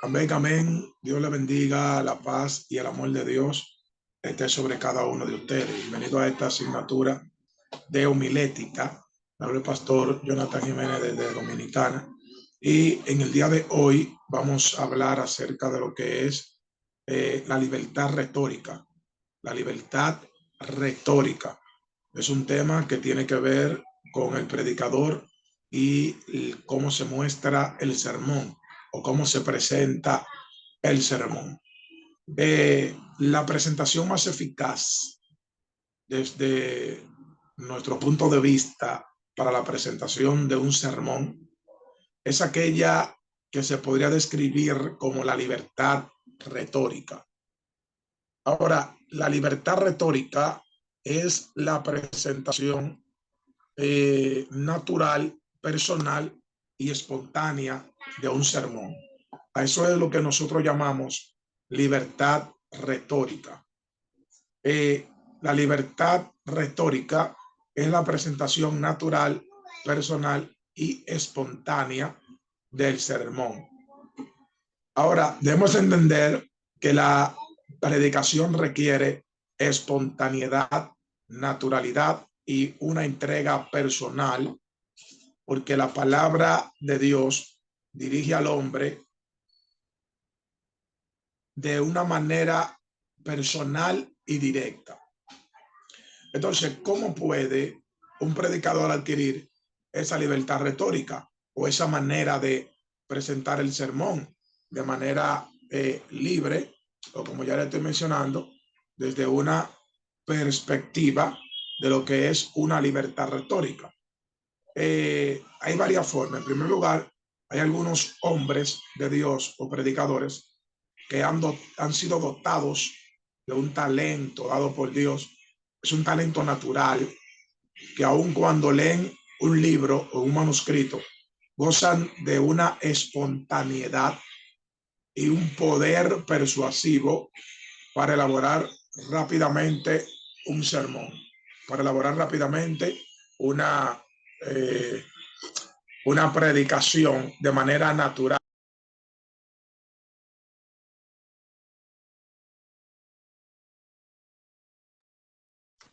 Amén, amén. Dios le bendiga, la paz y el amor de Dios esté sobre cada uno de ustedes. Bienvenido a esta asignatura de homilética. Habla el pastor Jonathan Jiménez desde Dominicana. Y en el día de hoy vamos a hablar acerca de lo que es la libertad retórica. La libertad retórica es un tema que tiene que ver con el predicador y cómo se muestra el sermón o cómo se presenta el sermón. La presentación más eficaz desde nuestro punto de vista para la presentación de un sermón es aquella que se podría describir como la libertad retórica. Ahora, la libertad retórica es la presentación natural, personal y espontánea de un sermón. A eso es lo que nosotros llamamos libertad retórica. La libertad retórica es la presentación natural, personal y espontánea del sermón. Ahora, debemos entender que la predicación requiere espontaneidad, naturalidad y una entrega personal, porque la palabra de Dios dirige al hombre de una manera personal y directa. Entonces, ¿cómo puede un predicador adquirir esa libertad retórica o esa manera de presentar el sermón de manera libre, o como ya le estoy mencionando, desde una perspectiva de lo que es una libertad retórica? Hay varias formas. En primer lugar, hay algunos hombres de Dios o predicadores que han sido dotados de un talento dado por Dios. Es un talento natural que aun cuando leen un libro o un manuscrito, gozan de una espontaneidad y un poder persuasivo para elaborar rápidamente un sermón, para elaborar rápidamente una predicación de manera natural.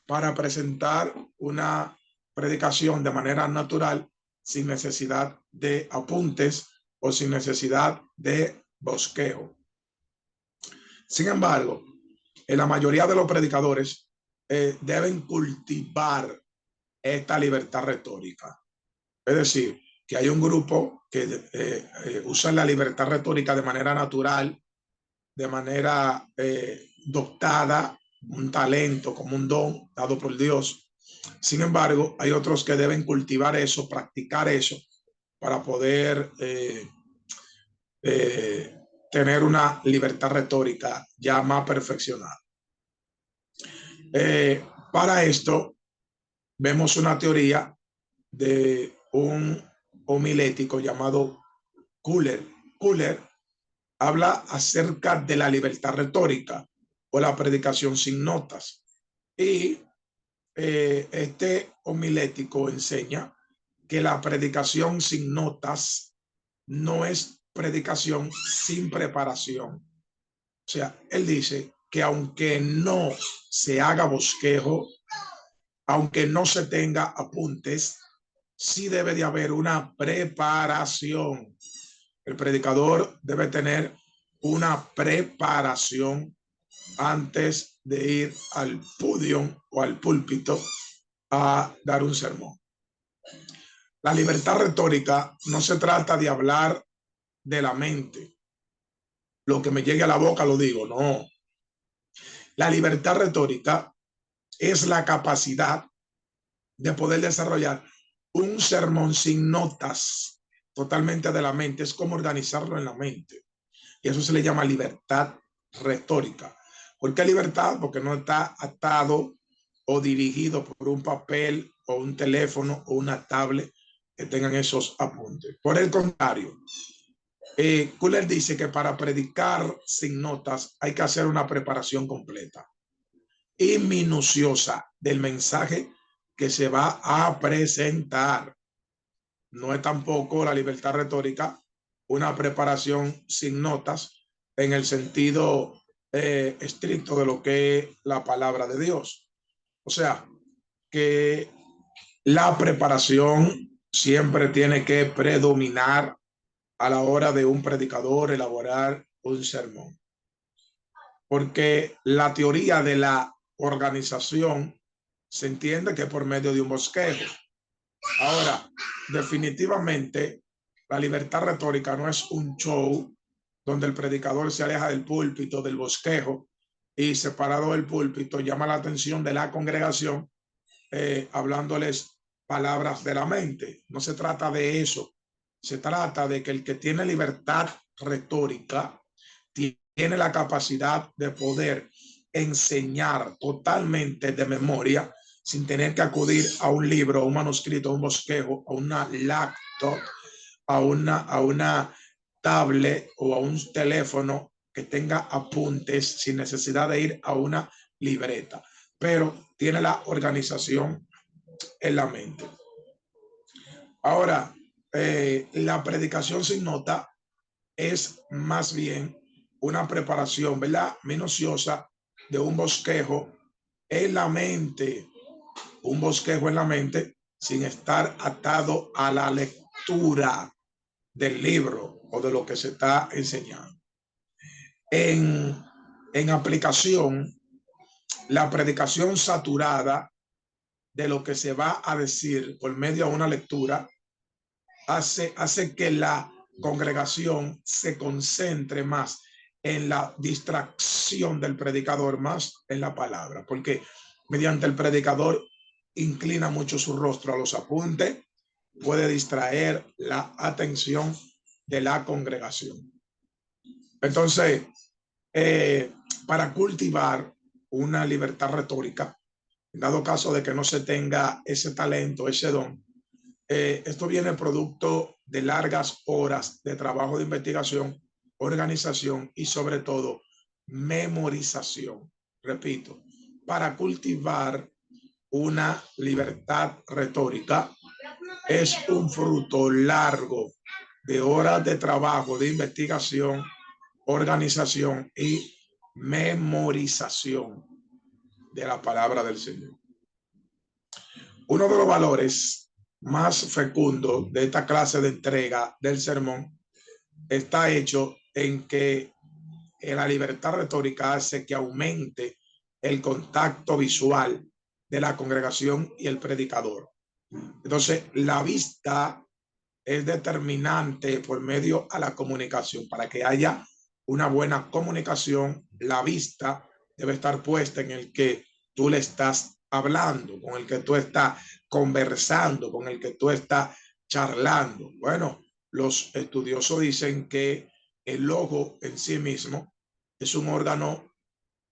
Para presentar una predicación de manera natural, sin necesidad de apuntes o sin necesidad de bosquejo. Sin embargo, en la mayoría de los predicadores deben cultivar esta libertad retórica. Es decir, que hay un grupo que usa la libertad retórica de manera natural, de manera dotada, un talento, como un don dado por Dios. Sin embargo, hay otros que deben cultivar eso, practicar eso, para poder tener una libertad retórica ya más perfeccionada. Para esto, vemos una teoría de un homilético llamado Kuller. Kuller habla acerca de la libertad retórica o la predicación sin notas. Y este homilético enseña que la predicación sin notas no es predicación sin preparación. O sea, él dice que aunque no se haga bosquejo, aunque no se tenga apuntes, sí debe de haber una preparación. El predicador debe tener una preparación antes de ir al podio o al púlpito a dar un sermón. La libertad retórica no se trata de hablar de la mente. Lo que me llegue a la boca lo digo, no. La libertad retórica es la capacidad de poder desarrollar un sermón sin notas, totalmente de la mente. Es como organizarlo en la mente. Y eso se le llama libertad retórica. ¿Por qué libertad? Porque no está atado o dirigido por un papel o un teléfono o una tablet que tengan esos apuntes. Por el contrario, Kuller dice que para predicar sin notas hay que hacer una preparación completa y minuciosa del mensaje que se va a presentar. No es tampoco la libertad retórica una preparación sin notas en el sentido estricto de lo que es la palabra de Dios. O sea, que la preparación siempre tiene que predominar a la hora de un predicador elaborar un sermón, porque la teoría de la organización se entiende que por medio de un bosquejo. Ahora, definitivamente, la libertad retórica no es un show donde el predicador se aleja del púlpito, del bosquejo, y separado del púlpito llama la atención de la congregación hablándoles palabras de la mente. No se trata de eso. Se trata de que el que tiene libertad retórica tiene la capacidad de poder enseñar totalmente de memoria sin tener que acudir a un libro, a un manuscrito, a un bosquejo, a una laptop, a una tablet o a un teléfono que tenga apuntes sin necesidad de ir a una libreta, pero tiene la organización en la mente. Ahora, la predicación sin nota es más bien una preparación, ¿verdad?, minuciosa de un bosquejo en la mente, un bosquejo en la mente sin estar atado a la lectura del libro o de lo que se está enseñando. En aplicación, la predicación saturada de lo que se va a decir por medio de una lectura hace que la congregación se concentre más en la distracción del predicador, más en la palabra, porque mediante el predicador inclina mucho su rostro a los apuntes, puede distraer la atención de la congregación. Entonces, para cultivar una libertad retórica, en dado caso de que no se tenga ese talento, ese don, esto viene producto de largas horas de trabajo de investigación, organización y sobre todo memorización. Repito, para cultivar una libertad retórica es un fruto largo de horas de trabajo, de investigación, organización y memorización de la palabra del Señor. Uno de los valores más fecundos de esta clase de entrega del sermón está hecho en que la libertad retórica hace que aumente el contacto visual de la congregación y el predicador. Entonces, la vista es determinante por medio a la comunicación. Para que haya una buena comunicación, la vista debe estar puesta en el que tú le estás hablando, con el que tú estás conversando, con el que tú estás charlando. Bueno, los estudiosos dicen que el ojo en sí mismo es un órgano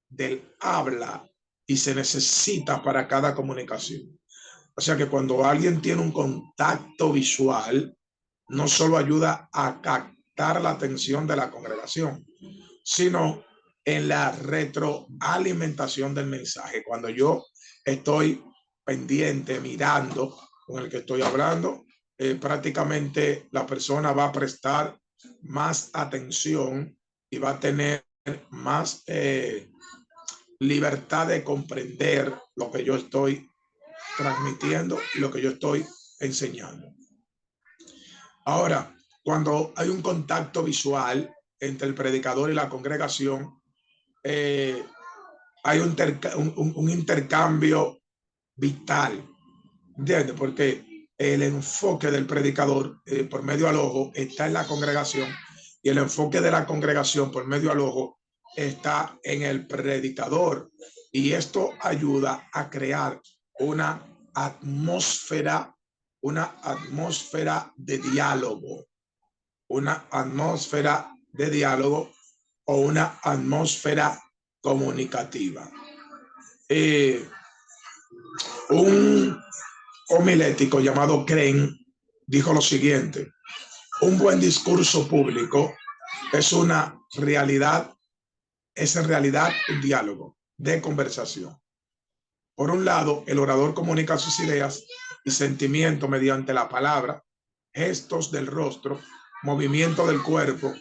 del habla y se necesita para cada comunicación. O sea que cuando alguien tiene un contacto visual, no solo ayuda a captar la atención de la congregación, sino en la retroalimentación del mensaje. Cuando yo estoy pendiente, mirando con el que estoy hablando, prácticamente la persona va a prestar más atención y va a tener más libertad de comprender lo que yo estoy transmitiendo y lo que yo estoy enseñando. Ahora, cuando hay un contacto visual entre el predicador y la congregación, hay un intercambio vital, ¿entiendes? Porque el enfoque del predicador por medio al ojo está en la congregación y el enfoque de la congregación por medio al ojo está en el predicador, y esto ayuda a crear una atmósfera de diálogo, o una atmósfera comunicativa. Un homilético llamado Crane dijo lo siguiente: un buen discurso público es en realidad un diálogo de conversación. Por un lado, el orador comunica sus ideas y sentimientos mediante la palabra, gestos del rostro movimiento del cuerpo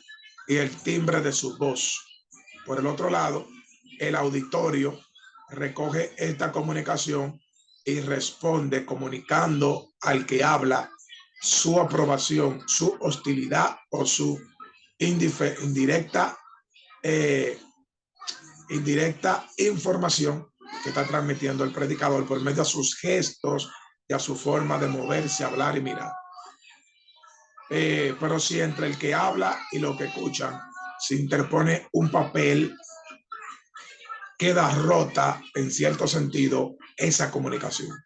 y el timbre de su voz. Por el otro lado, el auditorio recoge esta comunicación y responde comunicando al que habla su aprobación, su hostilidad o su indirecta información que está transmitiendo el predicador por medio de sus gestos y a su forma de moverse, hablar y mirar. Pero si entre el que habla y lo que escuchan se interpone un papel, queda rota en cierto sentido esa comunicación.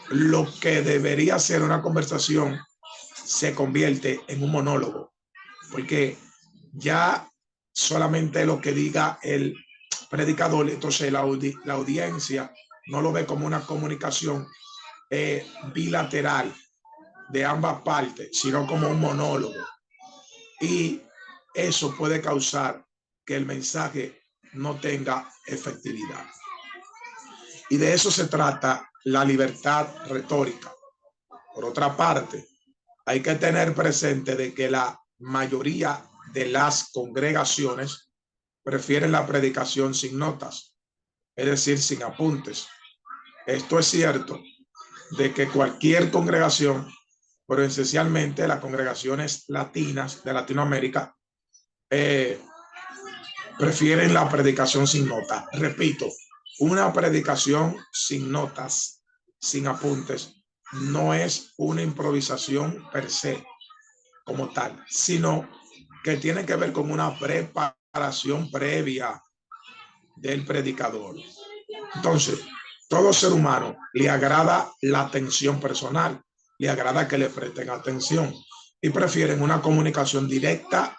Lo que debería ser una conversación se convierte en un monólogo, porque ya solamente lo que diga el predicador, entonces la audiencia no lo ve como una comunicación bilateral de ambas partes, sino como un monólogo. Y eso puede causar que el mensaje no tenga efectividad. Y de eso se trata la libertad retórica. Por otra parte, hay que tener presente de que la mayoría de las congregaciones prefieren la predicación sin notas, es decir, sin apuntes. Esto es cierto de que cualquier congregación, pero esencialmente las congregaciones latinas de Latinoamérica, prefieren la predicación sin notas. Repito, una predicación sin notas, sin apuntes, no es una improvisación per se como tal, sino que tiene que ver con una preparación previa del predicador. Entonces, todo ser humano le agrada la atención personal, le agrada que le presten atención y prefieren una comunicación directa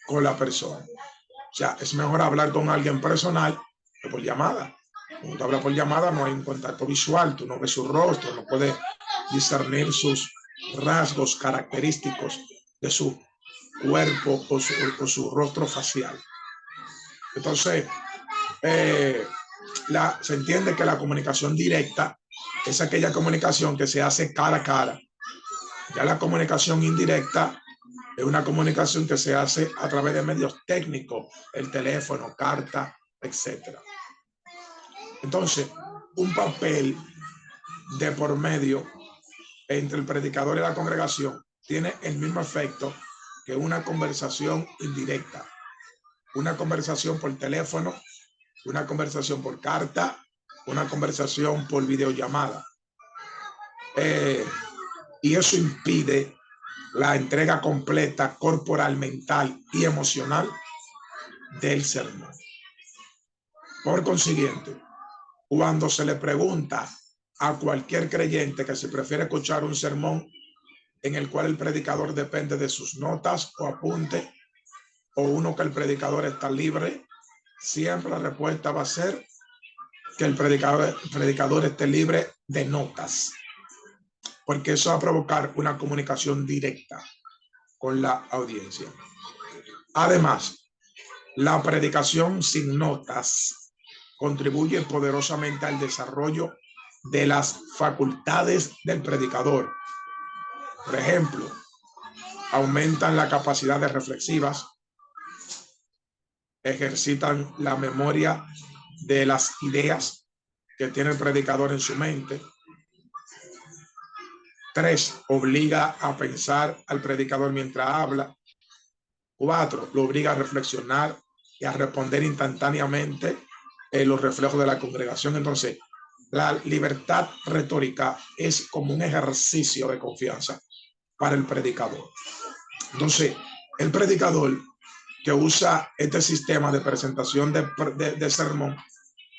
con la persona. O sea, es mejor hablar con alguien personal que por llamada. Cuando tú hablas por llamada no hay un contacto visual, tú no ves su rostro, no puedes discernir sus rasgos característicos de su cuerpo o su rostro facial. Entonces, se entiende que la comunicación directa es aquella comunicación que se hace cara a cara. Ya la comunicación indirecta es una comunicación que se hace a través de medios técnicos, el teléfono, carta, etc. Entonces, un papel de por medio entre el predicador y la congregación tiene el mismo efecto que una conversación indirecta, una conversación por teléfono, una conversación por carta, una conversación por videollamada. Y eso impide la entrega completa corporal, mental y emocional del sermón. Por consiguiente, cuando se le pregunta a cualquier creyente que se prefiere escuchar un sermón en el cual el predicador depende de sus notas o apuntes, o uno que el predicador está libre, siempre la respuesta va a ser que el predicador esté libre de notas, porque eso va a provocar una comunicación directa con la audiencia. Además, la predicación sin notas contribuye poderosamente al desarrollo de las facultades del predicador. Por ejemplo, aumentan la capacidad de reflexivas, ejercitan la memoria de las ideas que tiene el predicador en su mente. 3, obliga a pensar al predicador mientras habla. 4, lo obliga a reflexionar y a responder instantáneamente los reflejos de la congregación. Entonces, la libertad retórica es como un ejercicio de confianza para el predicador. Entonces, el predicador que usa este sistema de presentación de sermón,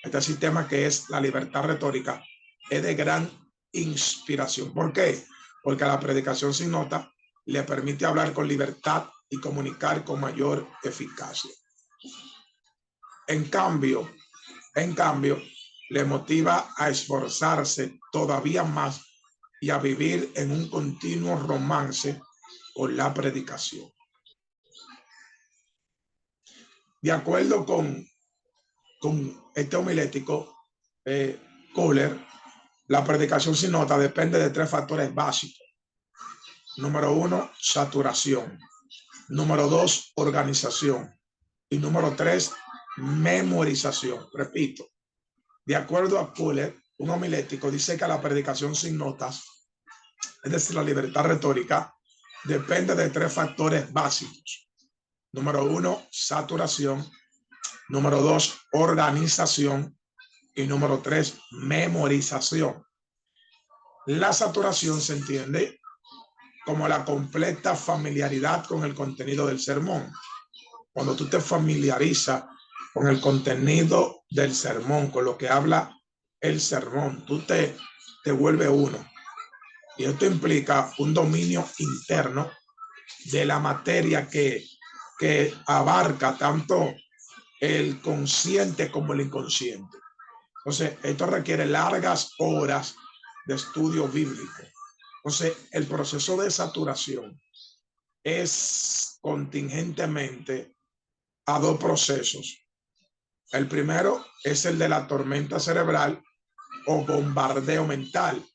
este sistema que es la libertad retórica, es de gran inspiración. ¿Por qué? Porque la predicación sin nota le permite hablar con libertad y comunicar con mayor eficacia. En cambio, le motiva a esforzarse todavía más y a vivir en un continuo romance con la predicación. De acuerdo con este homilético Kohler, la predicación sin nota depende de 3 factores básicos. Número 1, saturación. Número 2, organización. Y número 3, memorización. Repito, de acuerdo a Fuller, un homilético dice que la predicación sin notas, es decir, la libertad retórica, depende de 3 factores básicos. Número 1, saturación. Número 2, organización. Y número 3, memorización. La saturación se entiende como la completa familiaridad con el contenido del sermón. Cuando tú te familiarizas con el contenido del sermón, con lo que habla el sermón, tú te vuelves uno. Y esto implica un dominio interno de la materia que abarca tanto el consciente como el inconsciente. Entonces, esto requiere largas horas de estudio bíblico. Entonces, el proceso de saturación es contingentemente a 2 procesos. El primero es el de la tormenta cerebral o bombardeo mental.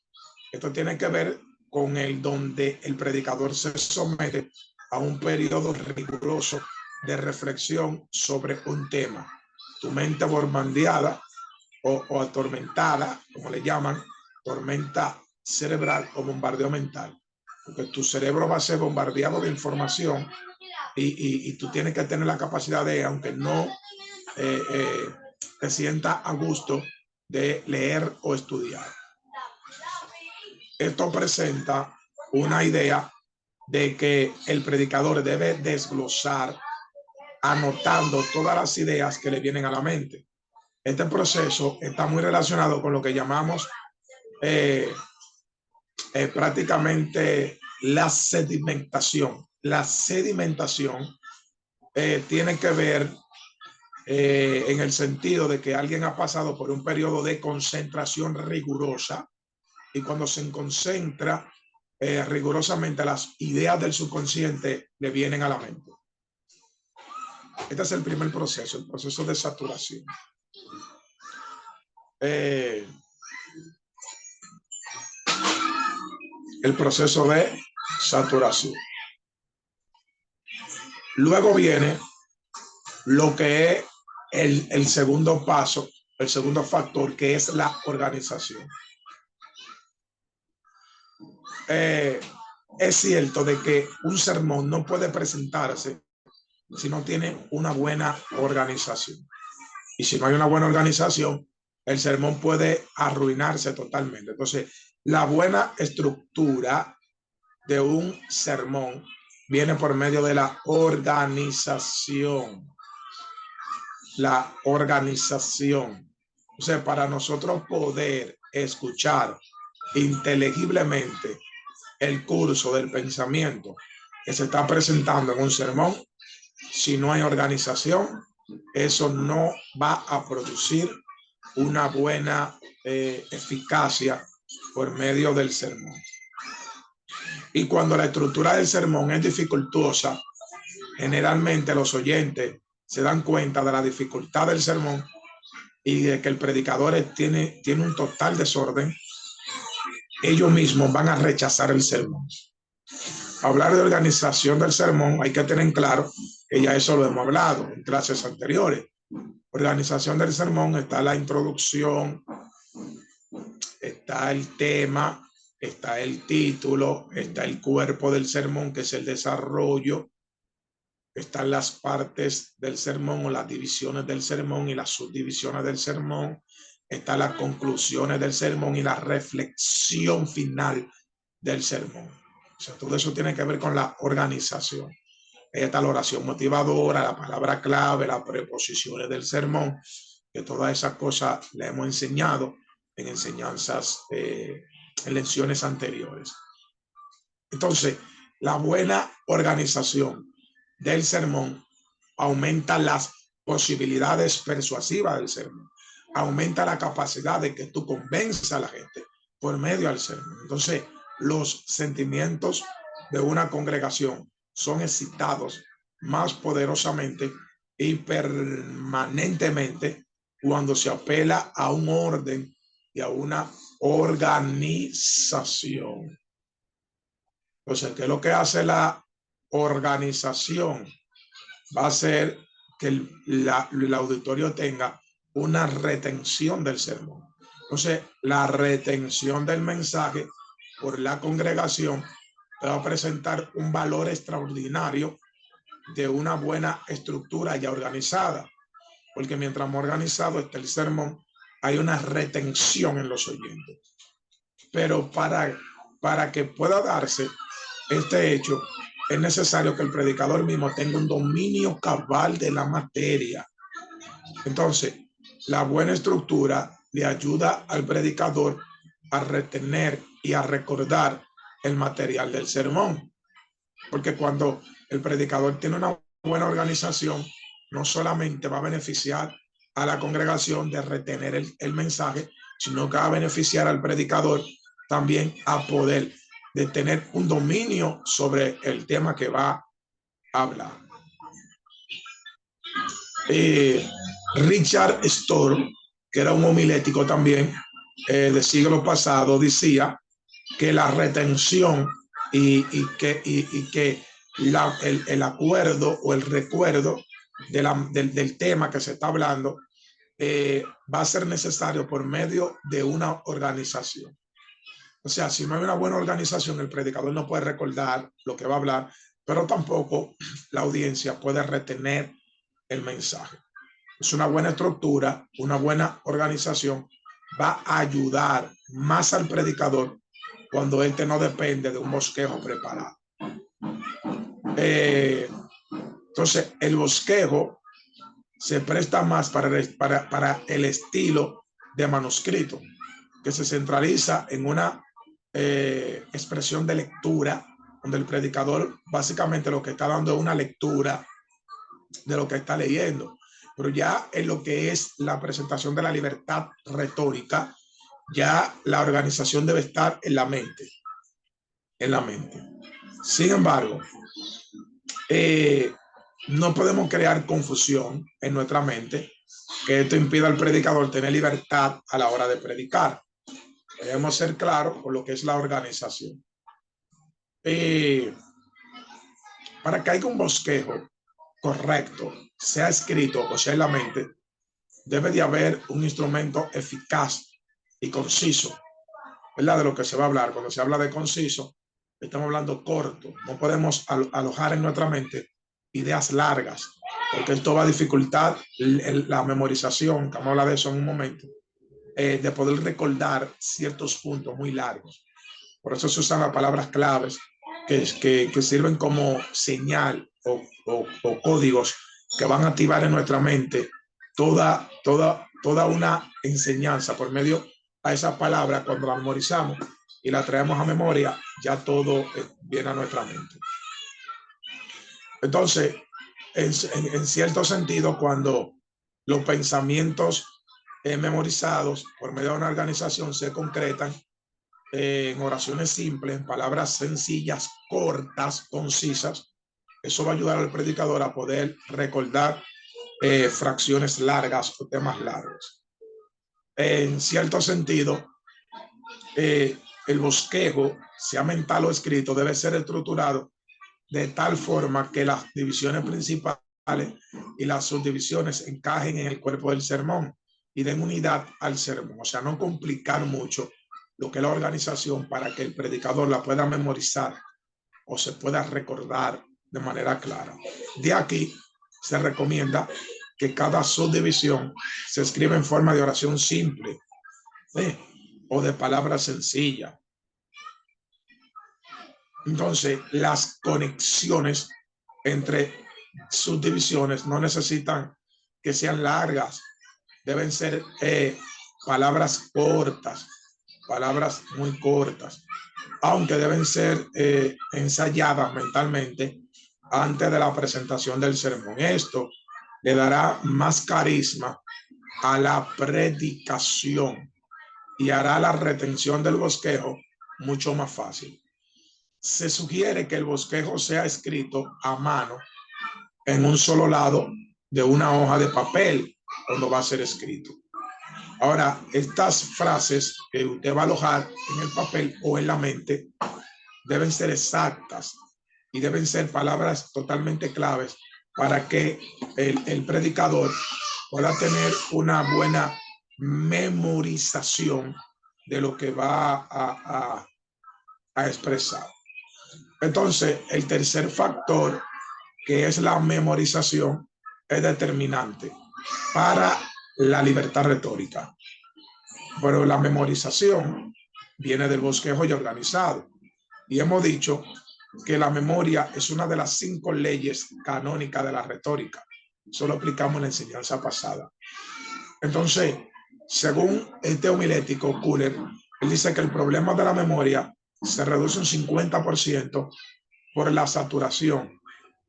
Esto tiene que ver con el donde el predicador se somete a un periodo riguroso de reflexión sobre un tema. Tu mente bombardeada o atormentada, como le llaman, tormenta cerebral o bombardeo mental. Porque tu cerebro va a ser bombardeado de información y tú tienes que tener la capacidad de, aunque no te sienta a gusto, de leer o estudiar. Esto presenta una idea de que el predicador debe desglosar anotando todas las ideas que le vienen a la mente. Este proceso está muy relacionado con lo que llamamos prácticamente la sedimentación. La sedimentación tiene que ver en el sentido de que alguien ha pasado por un periodo de concentración rigurosa y cuando se concentra rigurosamente, las ideas del subconsciente le vienen a la mente. Este es el primer proceso, el proceso de saturación. El proceso de saturación. Luego viene lo que es el segundo paso, el segundo factor, que es la organización. Es cierto de que un sermón no puede presentarse si no tiene una buena organización. Y si no hay una buena organización, el sermón puede arruinarse totalmente. Entonces, la buena estructura de un sermón viene por medio de la organización. La organización. O sea, para nosotros poder escuchar inteligiblemente el curso del pensamiento que se está presentando en un sermón, si no hay organización, eso no va a producir una buena eficacia por medio del sermón. Y cuando la estructura del sermón es dificultosa, generalmente los oyentes se dan cuenta de la dificultad del sermón y de que el predicador tiene un total desorden, ellos mismos van a rechazar el sermón. Hablar de organización del sermón, hay que tener claro que ya eso lo hemos hablado en clases anteriores. Organización del sermón está la introducción, está el tema, está el título, está el cuerpo del sermón, que es el desarrollo, están las partes del sermón o las divisiones del sermón y las subdivisiones del sermón, están las conclusiones del sermón y la reflexión final del sermón. O sea, todo eso tiene que ver con la organización. Está la oración motivadora, la palabra clave, las preposiciones del sermón, que todas esas cosas le hemos enseñado en enseñanzas, en lecciones anteriores. Entonces, la buena organización del sermón aumenta las posibilidades persuasivas del sermón, aumenta la capacidad de que tú convenzas a la gente por medio del sermón. Entonces, los sentimientos de una congregación son excitados más poderosamente y permanentemente cuando se apela a un orden y a una organización. Entonces, ¿qué es lo que hace la organización? Va a ser que el auditorio tenga una retención del sermón. Entonces, la retención del mensaje por la congregación te va a presentar un valor extraordinario de una buena estructura ya organizada, porque mientras más organizado está el sermón, hay una retención en los oyentes. Pero para que pueda darse este hecho, es necesario que el predicador mismo tenga un dominio cabal de la materia. Entonces, la buena estructura le ayuda al predicador a retener y a recordar el material del sermón. Porque cuando el predicador tiene una buena organización, no solamente va a beneficiar a la congregación de retener el mensaje, sino que va a beneficiar al predicador también a poder de tener un dominio sobre el tema que va a hablar. Richard Storm, que era un homilético también del siglo pasado, decía que la retención y que el acuerdo o el recuerdo del tema que se está hablando va a ser necesario por medio de una organización. O sea, si no hay una buena organización, el predicador no puede recordar lo que va a hablar, pero tampoco la audiencia puede retener el mensaje. Es una buena estructura, una buena organización va a ayudar más al predicador cuando este no depende de un bosquejo preparado. Entonces, el bosquejo se presta más para el estilo de manuscrito, que se centraliza en una expresión de lectura, donde el predicador básicamente lo que está dando es una lectura de lo que está leyendo. Pero ya en lo que es la presentación de la libertad retórica, ya la organización debe estar en la mente. En la mente. Sin embargo, no podemos crear confusión en nuestra mente, que esto impida al predicador tener libertad a la hora de predicar. Debemos ser claros con lo que es la organización. Para que haya un bosquejo correcto, sea escrito o sea en la mente, debe de haber un instrumento eficaz y conciso, ¿verdad? De lo que se va a hablar. Cuando se habla de conciso, estamos hablando corto. No podemos alojar en nuestra mente ideas largas, porque esto va a dificultar la memorización, que vamos a hablar de eso en un momento, de poder recordar ciertos puntos muy largos. Por eso se usan las palabras claves que sirven como señal o códigos que van a activar en nuestra mente toda una enseñanza por medio a esa palabra. Cuando la memorizamos y la traemos a memoria, ya todo viene a nuestra mente. Entonces, en cierto sentido, cuando los pensamientos memorizados por medio de una organización se concretan en oraciones simples, en palabras sencillas, cortas, concisas, eso va a ayudar al predicador a poder recordar fracciones largas o temas largos. En cierto sentido, el bosquejo, sea mental o escrito, debe ser estructurado de tal forma que las divisiones principales y las subdivisiones encajen en el cuerpo del sermón y den unidad al sermón. O sea, no complicar mucho lo que es la organización para que el predicador la pueda memorizar o se pueda recordar de manera clara. De aquí se recomienda que cada subdivisión se escriba en forma de oración simple o de palabras sencillas. Entonces, las conexiones entre subdivisiones no necesitan que sean largas, deben ser palabras cortas, palabras muy cortas, aunque deben ser ensayadas mentalmente antes de la presentación del sermón. Esto le dará más carisma a la predicación y hará la retención del bosquejo mucho más fácil. Se sugiere que el bosquejo sea escrito a mano en un solo lado de una hoja de papel cuando va a ser escrito. Ahora, estas frases que usted va a alojar en el papel o en la mente deben ser exactas y deben ser palabras totalmente claves para que el predicador pueda tener una buena memorización de lo que va a expresar. Entonces, el tercer factor, que es la memorización, es determinante para la libertad retórica. Pero la memorización viene del bosquejo ya organizado. Y hemos dicho que la memoria es una de las 5 leyes canónicas de la retórica. Eso lo aplicamos en la enseñanza pasada. Entonces, según este homilético Kuller, él dice que el problema de la memoria se reduce un 50% por la saturación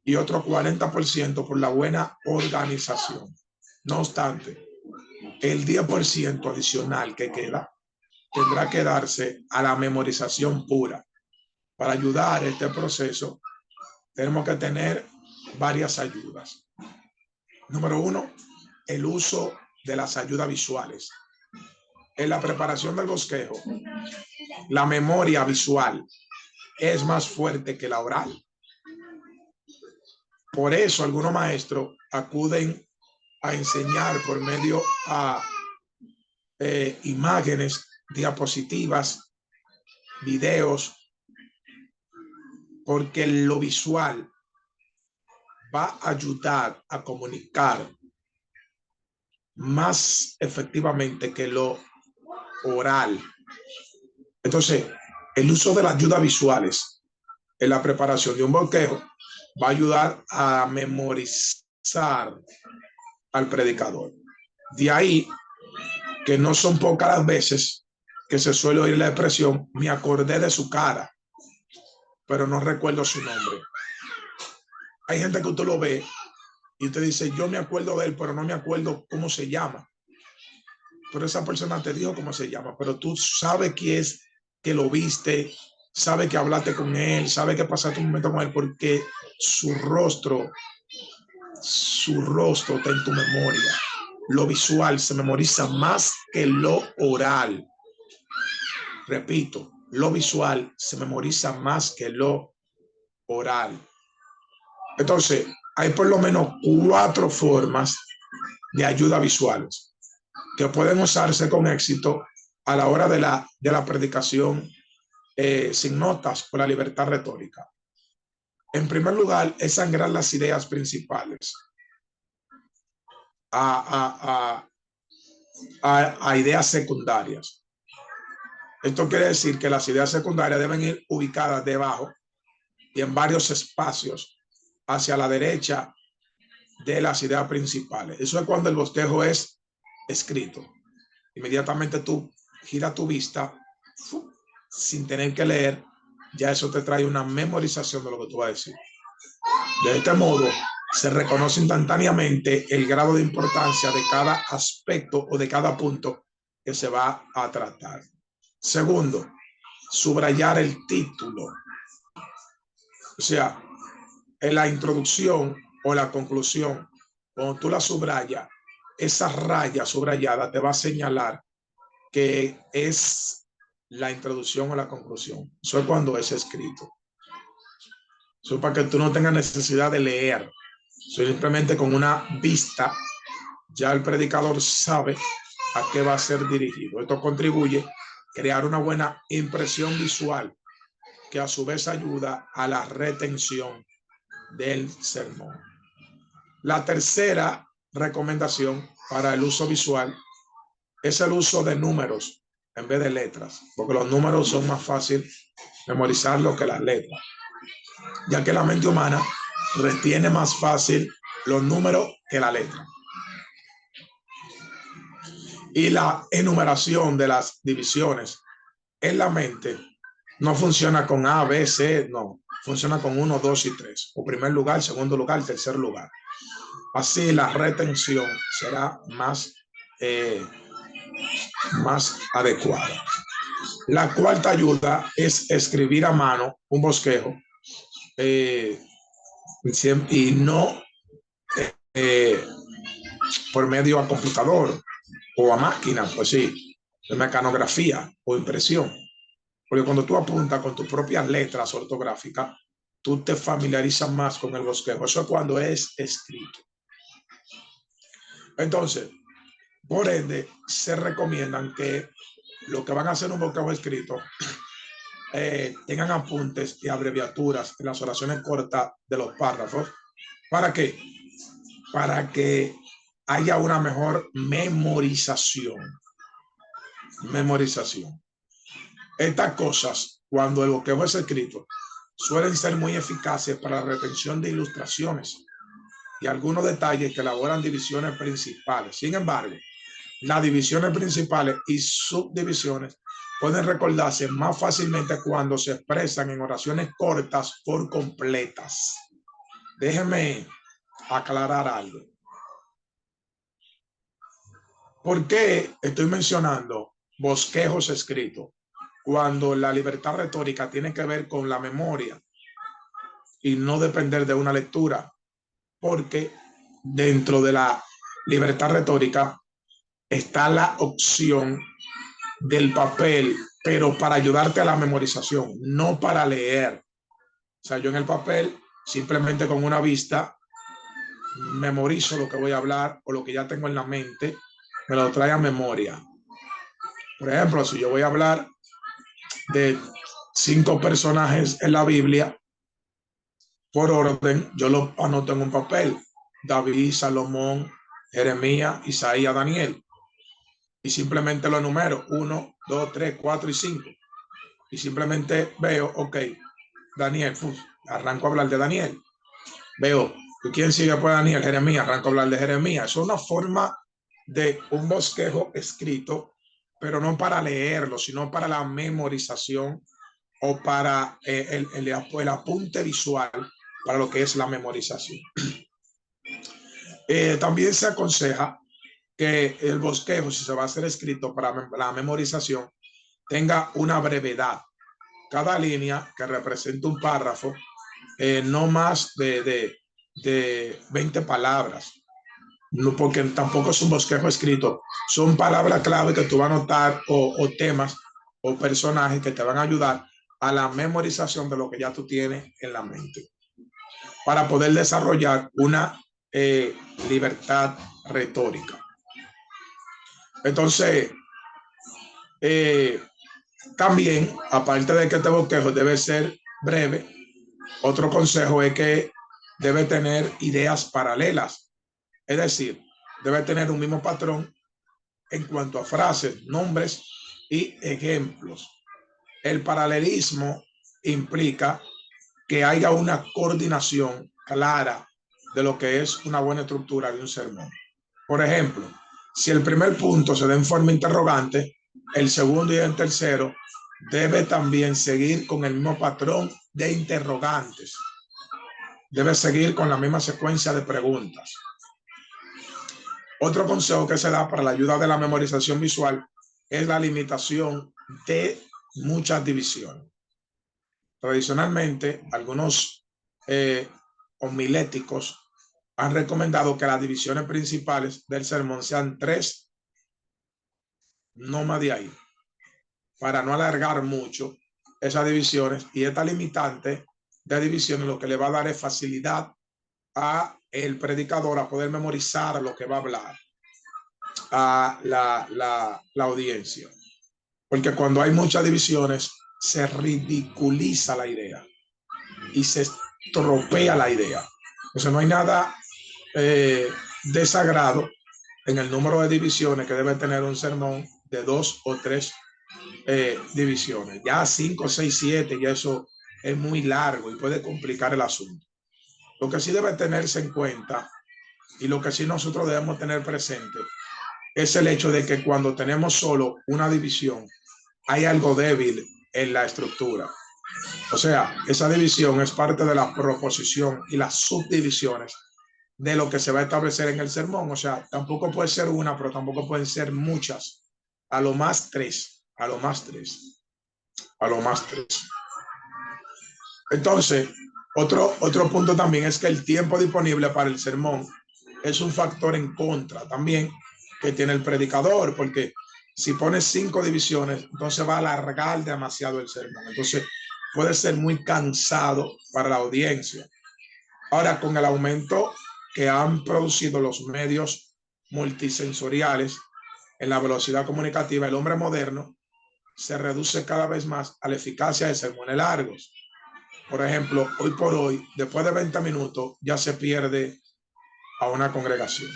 y otro 40% por la buena organización. No obstante, el 10% adicional que queda tendrá que darse a la memorización pura. Para ayudar a este proceso, tenemos que tener varias ayudas. Número 1, el uso de las ayudas visuales. En la preparación del bosquejo, la memoria visual es más fuerte que la oral. Por eso algunos maestros acuden a enseñar por medio a imágenes, diapositivas, videos, porque lo visual va a ayudar a comunicar más efectivamente que lo oral. Entonces, el uso de las ayudas visuales en la preparación de un bosquejo va a ayudar a memorizar al predicador. De ahí que no son pocas las veces que se suele oír la expresión, me acordé de su cara, pero no recuerdo su nombre. Hay gente que usted lo ve y usted dice, yo me acuerdo de él, pero no me acuerdo cómo se llama. Pero esa persona te dijo cómo se llama, pero tú sabes quién es, que lo viste, sabes que hablaste con él, sabes que pasaste un momento con él, porque su rostro está en tu memoria. Lo visual se memoriza más que lo oral. Repito, lo visual se memoriza más que lo oral. Entonces, hay por lo menos 4 formas de ayuda visuales que pueden usarse con éxito a la hora de la predicación sin notas por la libertad retórica. En primer lugar, es sangrar las ideas principales a ideas secundarias. Esto quiere decir que las ideas secundarias deben ir ubicadas debajo y en varios espacios hacia la derecha de las ideas principales. Eso es cuando el bosquejo es escrito. Inmediatamente tú giras tu vista sin tener que leer, ya eso te trae una memorización de lo que tú vas a decir. De este modo, se reconoce instantáneamente el grado de importancia de cada aspecto o de cada punto que se va a tratar. Segundo, subrayar el título. O sea, en la introducción o la conclusión, cuando tú la subrayas, esa raya subrayada te va a señalar que es la introducción o la conclusión. Eso es cuando es escrito. Eso es para que tú no tengas necesidad de leer. Simplemente con una vista, ya el predicador sabe a qué va a ser dirigido. Esto contribuye a crear una buena impresión visual que a su vez ayuda a la retención del sermón. La tercera recomendación para el uso visual es el uso de números en vez de letras, porque los números son más fáciles memorizarlos que las letras, ya que la mente humana retiene más fácil los números que la letra. Y la enumeración de las divisiones en la mente no funciona con A, B, C, no. Funciona con 1, 2 y 3. O primer lugar, segundo lugar, tercer lugar. Así la retención será más adecuada. La cuarta ayuda es escribir a mano un bosquejo y no por medio a computador o a máquina, pues sí, de mecanografía o impresión. Porque cuando tú apuntas con tus propias letras ortográficas, tú te familiarizas más con el bosquejo. Eso es cuando es escrito. Entonces, por ende, se recomiendan que los que van a hacer un bosquejo escrito tengan apuntes y abreviaturas en las oraciones cortas de los párrafos. ¿Para qué? Para que haya una mejor memorización. Estas cosas, cuando el bosquejo es escrito, suelen ser muy eficaces para la retención de ilustraciones y algunos detalles que elaboran divisiones principales. Sin embargo, las divisiones principales y subdivisiones pueden recordarse más fácilmente cuando se expresan en oraciones cortas por completas. Déjenme aclarar algo. ¿Por qué estoy mencionando bosquejos escritos cuando la libertad retórica tiene que ver con la memoria y no depender de una lectura? Porque dentro de la libertad retórica está la opción del papel, pero para ayudarte a la memorización, no para leer. O sea, yo en el papel, simplemente con una vista, memorizo lo que voy a hablar o lo que ya tengo en la mente, me lo trae a memoria. Por ejemplo, si yo voy a hablar de 5 personajes en la Biblia, por orden, yo lo anoto en un papel. David, Salomón, Jeremías, Isaías, Daniel. Y simplemente lo enumero, 1, 2, 3, 4 y 5. Y simplemente veo, ok, Daniel, arranco a hablar de Daniel. Veo, ¿quién sigue después de Daniel? Jeremías, arranco a hablar de Jeremías. Es una forma de un bosquejo escrito, pero no para leerlo, sino para la memorización o para el apunte visual para lo que es la memorización. También se aconseja que el bosquejo, si se va a hacer escrito para la memorización, tenga una brevedad. Cada línea que representa un párrafo, no más de 20 palabras. No, porque tampoco es un bosquejo escrito. Son palabras clave que tú vas a anotar o temas o personajes que te van a ayudar a la memorización de lo que ya tú tienes en la mente para poder desarrollar una libertad retórica. Entonces, también, aparte de que este bosquejo debe ser breve, otro consejo es que debe tener ideas paralelas. Es decir, debe tener un mismo patrón en cuanto a frases, nombres y ejemplos. El paralelismo implica que haya una coordinación clara de lo que es una buena estructura de un sermón. Por ejemplo, si el primer punto se da en forma interrogante, el segundo y el tercero debe también seguir con el mismo patrón de interrogantes. Debe seguir con la misma secuencia de preguntas. Otro consejo que se da para la ayuda de la memorización visual es la limitación de muchas divisiones. Tradicionalmente, algunos homiléticos han recomendado que las divisiones principales del sermón sean 3, no más de ahí, para no alargar mucho esas divisiones, y esta limitante de divisiones lo que le va a dar es facilidad a el predicador a poder memorizar lo que va a hablar a la audiencia, porque cuando hay muchas divisiones se ridiculiza la idea y se estropea la idea. Entonces no hay nada de sagrado en el número de divisiones que debe tener un sermón de 2 o 3 divisiones. Ya 5, 6, 7, ya eso es muy largo y puede complicar el asunto. Lo que sí debe tenerse en cuenta y lo que sí nosotros debemos tener presente es el hecho de que cuando tenemos solo una división hay algo débil en la estructura. O sea, esa división es parte de la proposición y las subdivisiones de lo que se va a establecer en el sermón. O sea, tampoco puede ser una, pero tampoco pueden ser muchas. A lo más 3, a lo más 3, a lo más 3. Entonces, otro punto también es que el tiempo disponible para el sermón es un factor en contra también que tiene el predicador, porque Si pones 5 divisiones, entonces va a alargar demasiado el sermón. Entonces puede ser muy cansado para la audiencia. Ahora, con el aumento que han producido los medios multisensoriales en la velocidad comunicativa, el hombre moderno se reduce cada vez más a la eficacia de sermones largos. Por ejemplo, hoy por hoy, después de 20 minutos, ya se pierde a una congregación.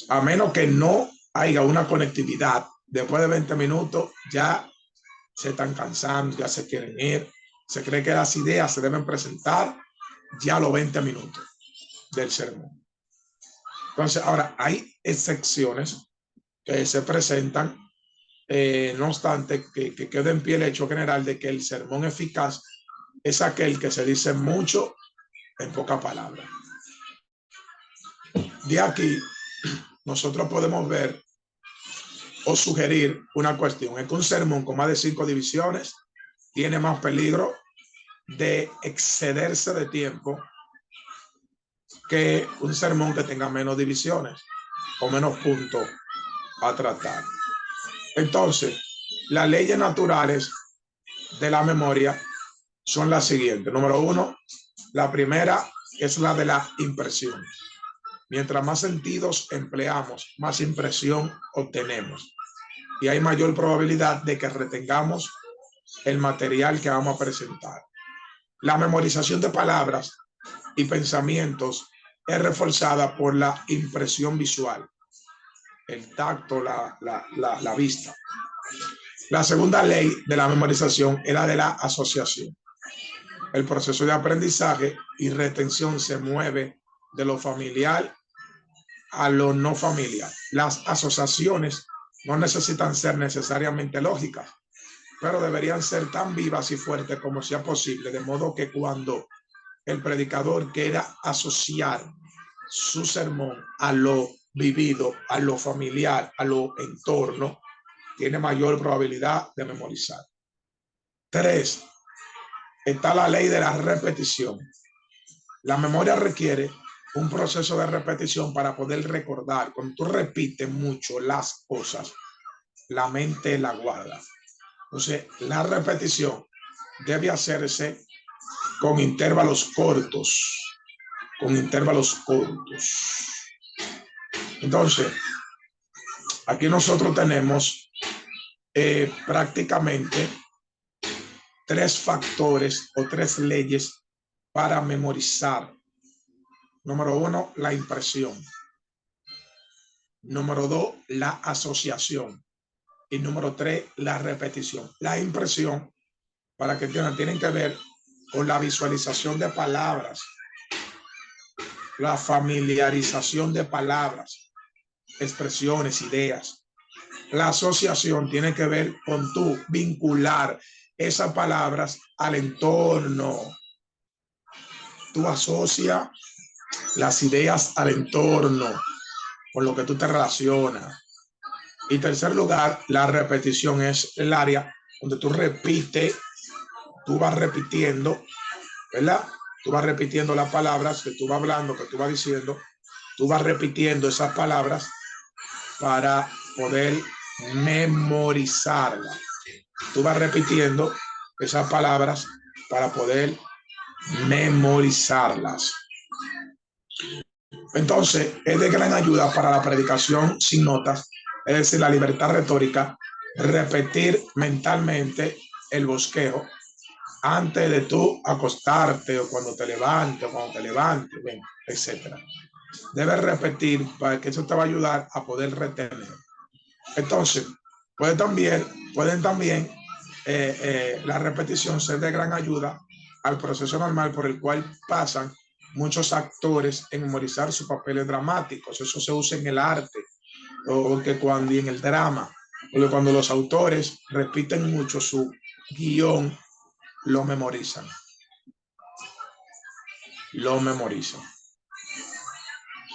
A menos que no haya una conectividad, después de 20 minutos ya se están cansando, ya se quieren ir. Se cree que las ideas se deben presentar ya a los 20 minutos del sermón. Entonces, ahora hay excepciones que se presentan, no obstante que quede en pie el hecho general de que el sermón eficaz es aquel que se dice mucho en pocas palabras. De aquí, nosotros podemos ver o sugerir una cuestión. Es que un sermón con más de 5 divisiones tiene más peligro de excederse de tiempo que un sermón que tenga menos divisiones o menos puntos a tratar. Entonces, las leyes naturales de la memoria son las siguientes. Número 1, la primera es la de la impresión. Mientras más sentidos empleamos, más impresión obtenemos. Y hay mayor probabilidad de que retengamos el material que vamos a presentar. La memorización de palabras y pensamientos es reforzada por la impresión visual, el tacto, la vista. La segunda ley de la memorización es la de la asociación. El proceso de aprendizaje y retención se mueve de lo familiar a lo no familiar. Las asociaciones no necesitan ser necesariamente lógicas, pero deberían ser tan vivas y fuertes como sea posible, de modo que cuando el predicador quiera asociar su sermón a lo vivido, a lo familiar, a lo entorno, tiene mayor probabilidad de memorizar. 3. Está la ley de la repetición. La memoria requiere un proceso de repetición para poder recordar. Cuando tú repites mucho las cosas, la mente la guarda. Entonces, la repetición debe hacerse con intervalos cortos. Entonces, aquí nosotros tenemos prácticamente 3 factores o 3 leyes para memorizar. Número 1, la impresión. Número 2, la asociación. Y número 3, la repetición. La impresión, para que entiendan, tienen que ver con la visualización de palabras, la familiarización de palabras, expresiones, ideas. La asociación tiene que ver con tú vincular esas palabras al entorno. Tú asocias las ideas al entorno con lo que tú te relacionas. Y tercer lugar, la repetición es el área donde tú repites, tú vas repitiendo, ¿verdad? Tú vas repitiendo las palabras que tú vas hablando, que tú vas diciendo, tú vas repitiendo esas palabras para poder memorizarlas. Tú vas repitiendo esas palabras para poder memorizarlas. Entonces, es de gran ayuda para la predicación sin notas, es decir, la libertad retórica, repetir mentalmente el bosquejo antes de tú acostarte o cuando te levantes, bueno, etcétera. Debes repetir para que eso te va a ayudar a poder retener. Entonces, pueden también la repetición ser de gran ayuda al proceso normal por el cual pasan muchos actores en memorizar sus papeles dramáticos. Eso se usa en el arte o que cuando y en el drama, porque cuando los autores repiten mucho su guión, lo memorizan.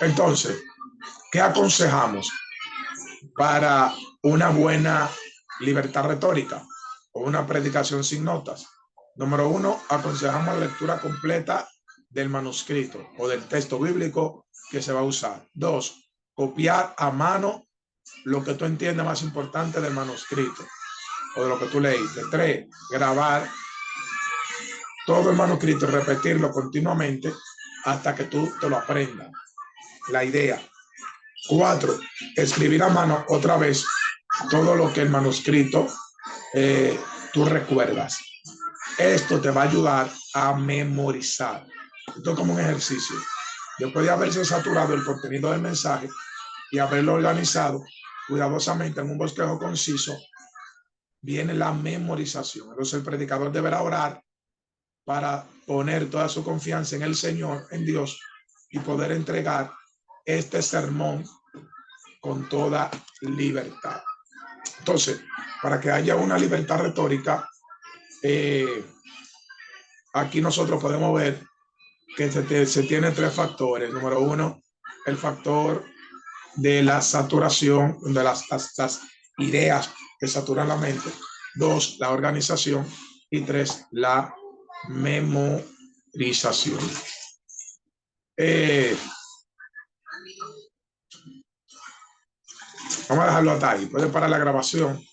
Entonces, ¿qué aconsejamos para una buena libertad retórica o una predicación sin notas? Número 1, aconsejamos la lectura completa del manuscrito o del texto bíblico que se va a usar. 2, copiar a mano lo que tú entiendes más importante del manuscrito o de lo que tú leíste. 3, grabar todo el manuscrito y repetirlo continuamente hasta que tú te lo aprendas. La idea. 4, escribir a mano otra vez todo lo que el manuscrito tú recuerdas. Esto te va a ayudar a memorizar. Esto es como un ejercicio. Después de haberse saturado el contenido del mensaje y haberlo organizado cuidadosamente en un bosquejo conciso, viene la memorización. Entonces el predicador deberá orar para poner toda su confianza en el Señor, en Dios, y poder entregar este sermón con toda libertad. Entonces, para que haya una libertad retórica, aquí nosotros podemos ver que se tiene 3 factores. Número 1, el factor de la saturación, de las ideas que saturan la mente. 2, la organización. Y 3, la memorización. Vamos a dejarlo hasta ahí. Puede parar la grabación